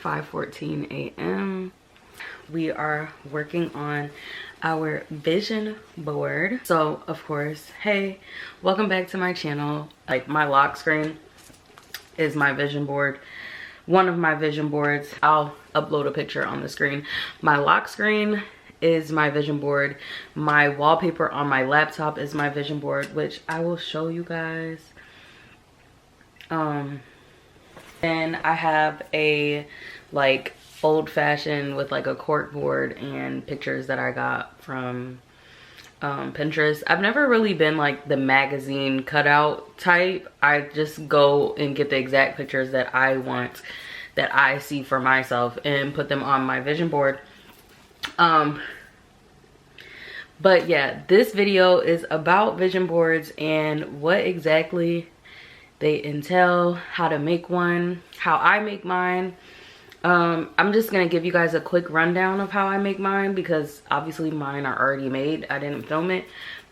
5:14 a.m. We are working on our vision board. So of course, hey, welcome back to my channel. Like, my lock screen is my vision board. One of my vision boards, I'll upload a picture on the screen. My lock screen is my vision board. My wallpaper on my laptop is my vision board, which I will show you guys. Then I have a like old-fashioned with like a cork board and pictures that I got from Pinterest. I've never really been like the magazine cutout type. I just go and get the exact pictures that I want, that I see for myself, and put them on my vision board. But yeah, this video is about vision boards and what exactly they entail, how to make one, how I make mine. I'm just gonna give you guys a quick rundown of how I make mine, because obviously mine are already made. I didn't film it,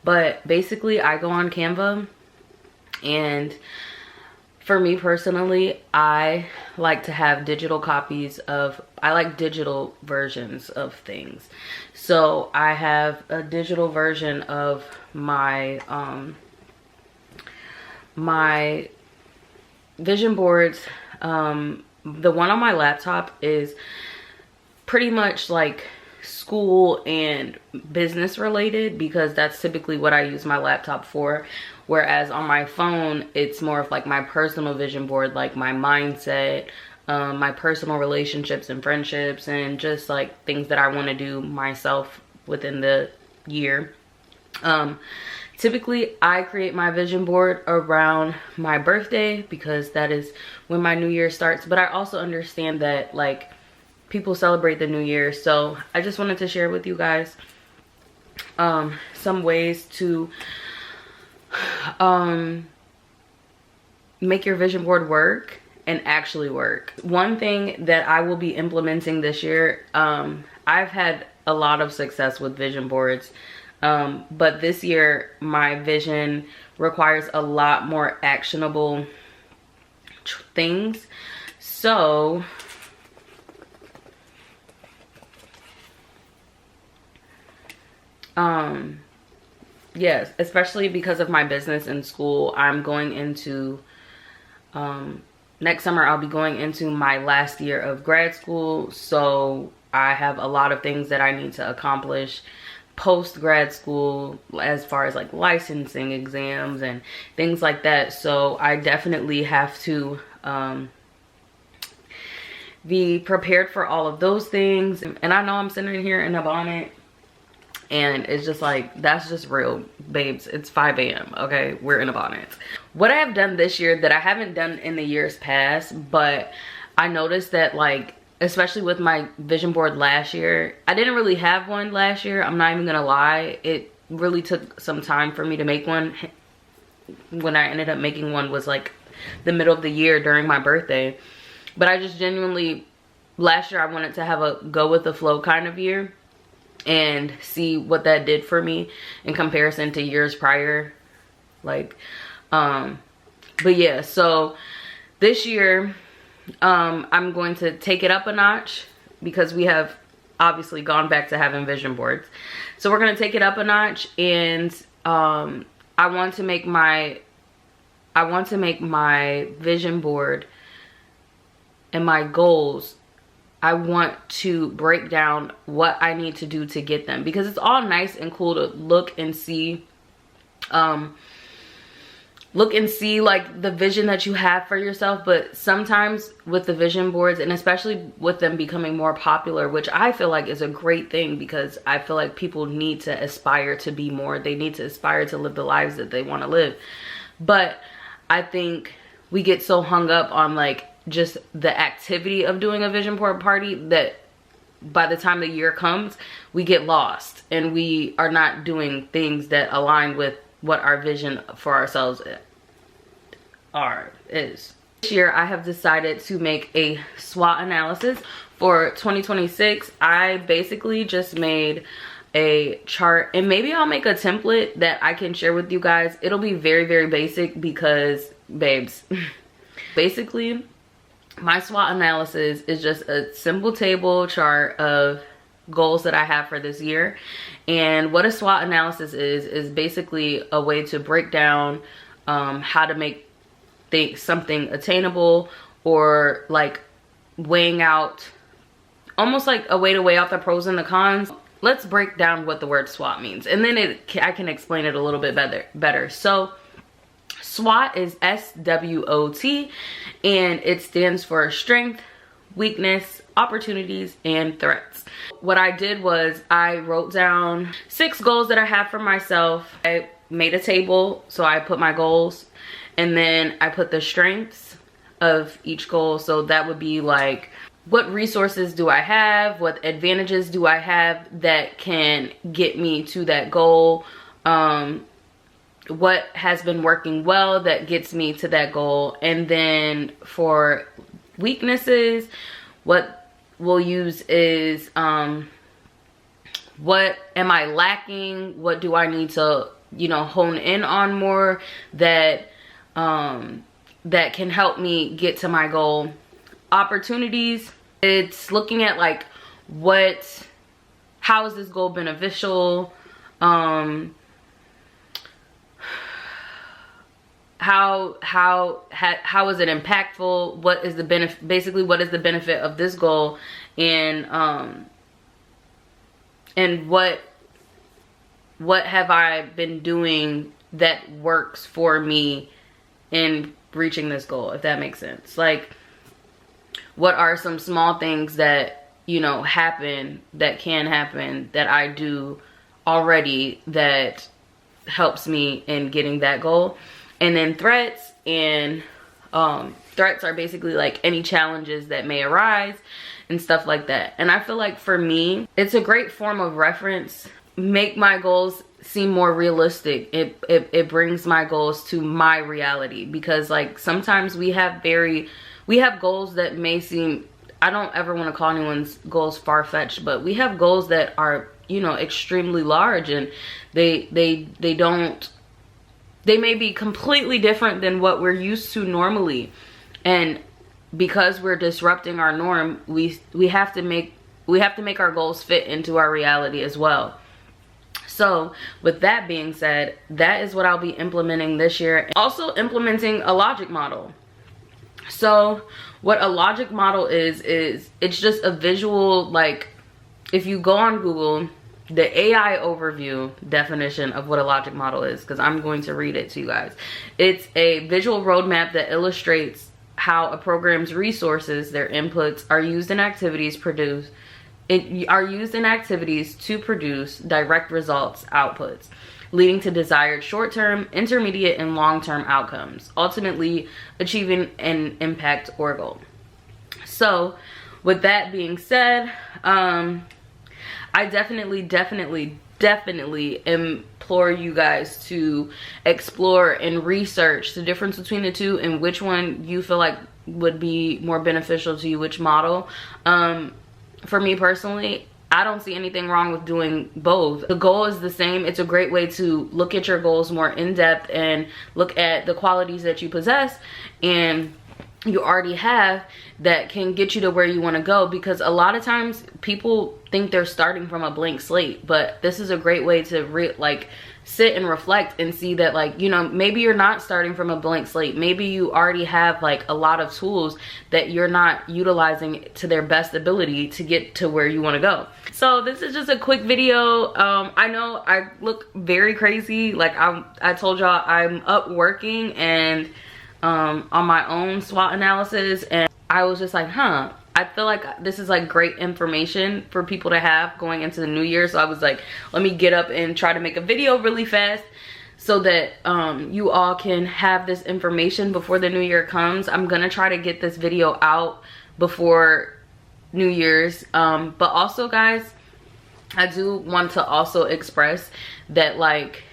but basically I go on Canva, and for me personally, I like to have digital copies of, I like digital versions of things. So I have a digital version of my my vision boards. The one on my laptop is pretty much like school and business related, because that's typically what I use my laptop for. Whereas on my phone, it's more of like my personal vision board, like my mindset, my personal relationships and friendships, and just like things that I want to do myself within the year. Typically I create my vision board around my birthday, because that is when my new year starts. But I also understand that like people celebrate the new year, so I just wanted to share with you guys some ways to make your vision board work and actually work. One thing that I will be implementing this year, I've had a lot of success with vision boards, but this year my vision requires a lot more actionable things. So yes, especially because of my business and school, I'm going into next summer I'll be going into my last year of grad school. So I have a lot of things that I need to accomplish post grad school, as far as like licensing exams and things like that. So I definitely have to be prepared for all of those things. And I know I'm sitting here in a bonnet, and it's just like, that's just real, babes. It's 5 a.m. okay, we're in a bonnet. What I have done this year that I haven't done in the years past, but I noticed that, like, especially with my vision board last year, I didn't really have one last year. I'm not even gonna lie. It really took some time for me to make one. When I ended up making one was like the middle of the year during my birthday. But I just genuinely, last year I wanted to have a go with the flow kind of year, and see what that did for me in comparison to years prior. Like, but yeah, so this year, I'm going to take it up a notch, because we have obviously gone back to having vision boards. So we're going to take it up a notch, and I want to make my vision board and my goals, I want to break down what I need to do to get them, because it's all nice and cool to look and see like the vision that you have for yourself. But sometimes with the vision boards, and especially with them becoming more popular, which I feel like is a great thing, because I feel like people need to aspire to be more. They need to aspire to live the lives that they want to live. But I think we get so hung up on like just the activity of doing a vision board party that by the time the year comes, we get lost, and we are not doing things that align with what our vision for ourselves is. This year I have decided to make a SWOT analysis for 2026. I basically just made a chart, and maybe I'll make a template that I can share with you guys. It'll be very, very basic, because babes, basically my SWOT analysis is just a simple table chart of goals that I have for this year. And what a SWOT analysis is basically a way to break down how to make something attainable, or like weighing out, almost like a way to weigh out the pros and the cons. Let's break down what the word SWOT means, and then I can explain it a little bit better. So SWOT is SWOT, and it stands for strength, weakness, opportunities, and threats. What I did was I wrote down 6 goals that I have for myself. I made a table, so I put my goals, and then I put the strengths of each goal. So that would be like, what resources do I have? What advantages do I have that can get me to that goal? What has been working well that gets me to that goal? And then for weaknesses, what we'll use is what am I lacking? What do I need to, you know, hone in on more that that can help me get to my goal? Opportunities, it's looking at like how is this goal beneficial? How is it impactful? What is the benefit? Basically, what is the benefit of this goal? And what have I been doing that works for me in reaching this goal, if that makes sense? Like, what are some small things that, you know, can happen that I do already that helps me in getting that goal? And then threats, and threats are basically like any challenges that may arise and stuff like that. And I feel like for me, it's a great form of reference. Make my goals seem more realistic. It brings my goals to my reality, because like sometimes we have goals that may seem, I don't ever want to call anyone's goals far-fetched, but we have goals that are, you know, extremely large, and they may be completely different than what we're used to normally. And because we're disrupting our norm, we have to make our goals fit into our reality as well. So with that being said, that is what I'll be implementing this year. Also implementing a logic model. So what a logic model is it's just a visual, like if you go on Google, the AI overview definition of what a logic model is, because I'm going to read it to you guys. It's a visual roadmap that illustrates how a program's resources, their inputs, are used in activities to produce direct results, outputs, leading to desired short-term, intermediate, and long-term outcomes, ultimately achieving an impact or goal. So with that being said, I definitely implore you guys to explore and research the difference between the two and which one you feel like would be more beneficial to you, which model. For me personally, I don't see anything wrong with doing both. The goal is the same. It's a great way to look at your goals more in depth and look at the qualities that you possess and you already have that can get you to where you want to go. Because a lot of times people think they're starting from a blank slate, but this is a great way to sit and reflect and see that, like, you know, maybe you're not starting from a blank slate. Maybe you already have like a lot of tools that you're not utilizing to their best ability to get to where you want to go. So this is just a quick video. I know I look very crazy. Like I told y'all, I'm up working and on my own SWOT analysis, and I was just like, I feel like this is like great information for people to have going into the new year. So I was like, let me get up and try to make a video really fast so that you all can have this information before the new year comes. I'm gonna try to get this video out before New Year's. But also, guys, I do want to also express that, like,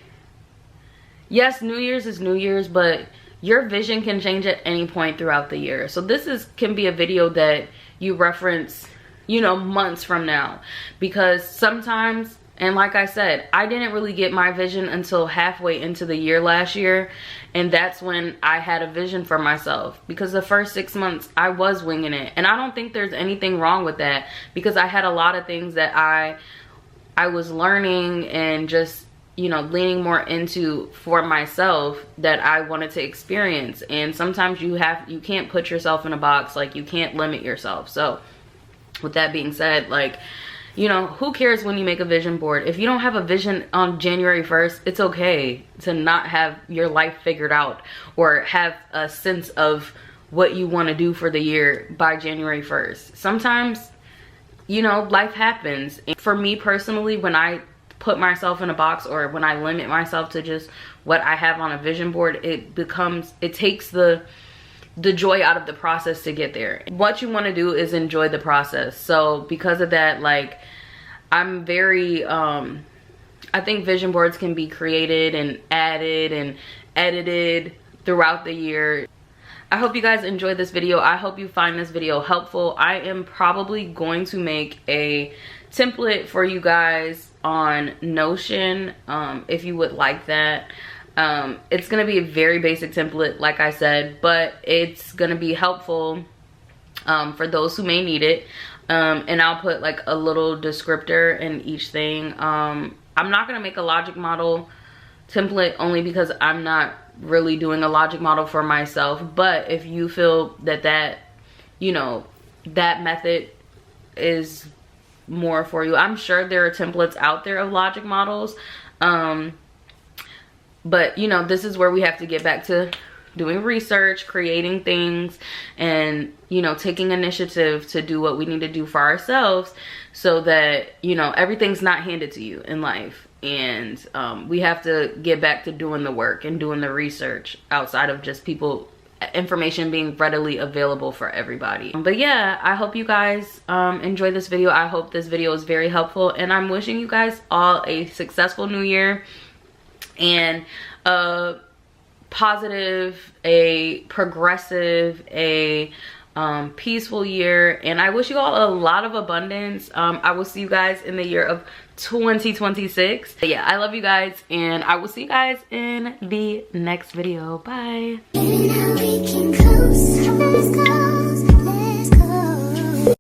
yes, New Year's is New Year's, but your vision can change at any point throughout the year. So this can be a video that you reference, you know, months from now, because sometimes, And like I said, I didn't really get my vision until halfway into the year last year. And that's when I had a vision for myself, because the first 6 months I was winging it. And I don't think there's anything wrong with that, because I had a lot of things that I was learning and just, you know, leaning more into for myself that I wanted to experience. And sometimes you can't put yourself in a box, like you can't limit yourself. So with that being said, like, you know, who cares when you make a vision board? If you don't have a vision on January 1st, it's okay to not have your life figured out or have a sense of what you want to do for the year by January 1st. Sometimes, you know, life happens. And for me personally, when I put myself in a box or when I limit myself to just what I have on a vision board, it takes the joy out of the process to get there. What you want to do is enjoy the process. So because of that, like, I'm very I think vision boards can be created and added and edited throughout the year. I hope you guys enjoyed this video. I hope you find this video helpful. I am probably going to make a template for you guys on Notion, if you would like that. It's gonna be a very basic template, like I said, but it's gonna be helpful for those who may need it. And I'll put like a little descriptor in each thing. I'm not gonna make a logic model template only because I'm not really doing a logic model for myself. But if you feel that you know, that method is more for you, I'm sure there are templates out there of logic models. But you know, this is where we have to get back to doing research, creating things, and, you know, taking initiative to do what we need to do for ourselves, so that, you know, everything's not handed to you in life. And we have to get back to doing the work and doing the research outside of just information being readily available for everybody. But yeah, I hope you guys enjoy this video. I hope this video is very helpful, and I'm wishing you guys all a successful new year and a positive, a progressive, a peaceful year. And I wish you all a lot of abundance. I will see you guys in the year of 2026. But yeah, I love you guys, and I will see you guys in the next video. Bye.